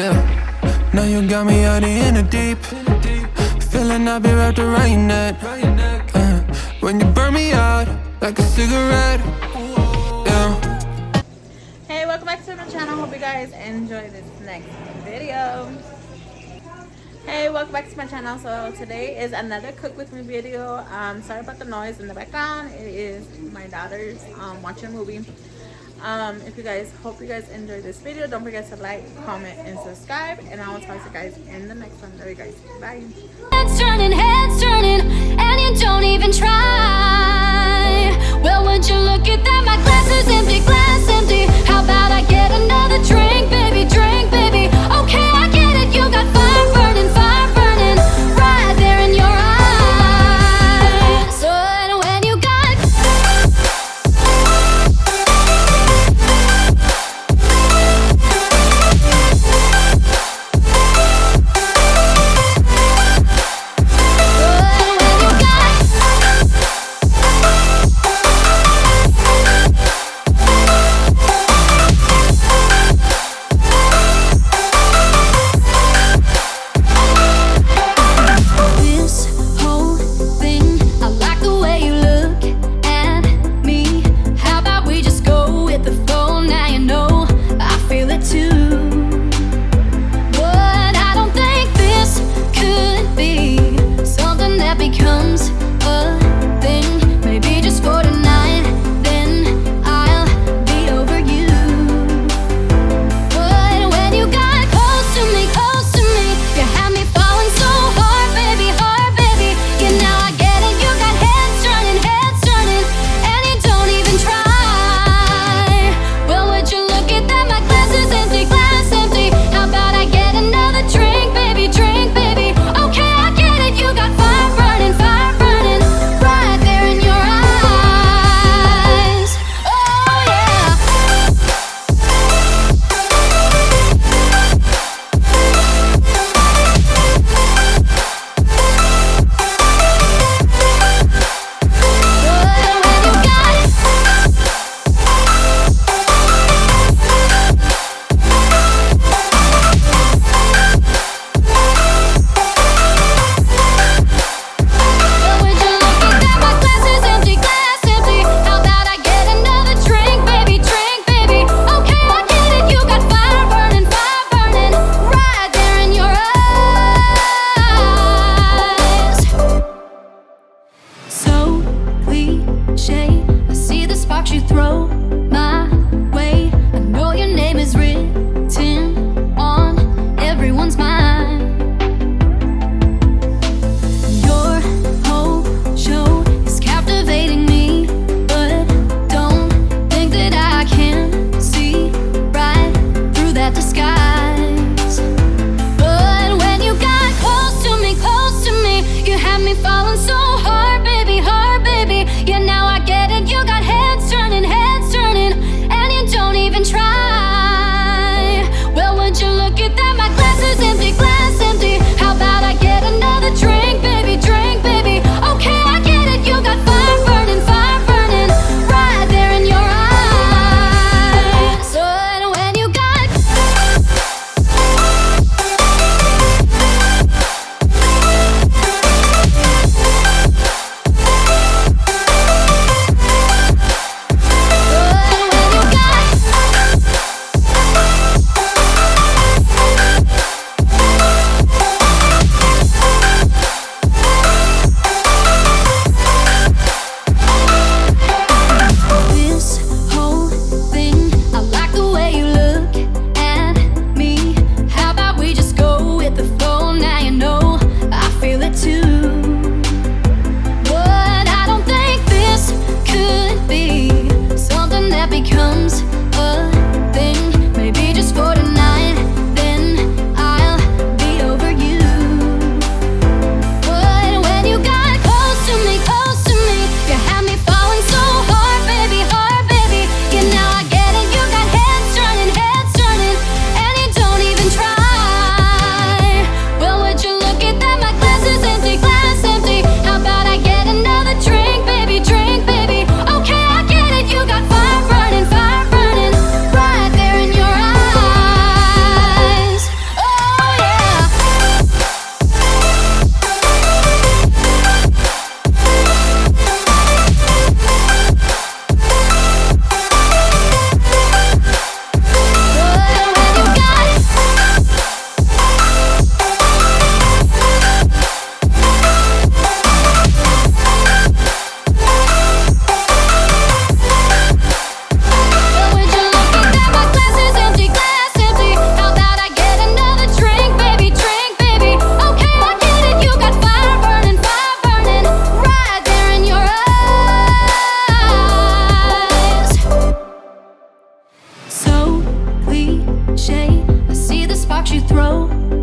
Yeah, now you got me out in the deep. Feeling I'll be wrapped around your neck. When you burn me out like a cigarette. Yeah. Hey, welcome back to my channel. Hope you guys enjoy this next video. Hey, welcome back to my channel. So today is another cook with me video. Sorry about the noise in the background. It is my daughter's watching a movie. If you guys, hope you guys enjoy this video. Don't forget to like, comment, and subscribe, and I will talk to you guys in the next one. Love you guys. Bye. Heads turning, and you don't even try. Well, would you look at that? My glass is empty, glass empty. How about I get another drink, baby, drink, baby. Okay, I get it. You got fire burning right there in your eyes. So when you got sparks you throw.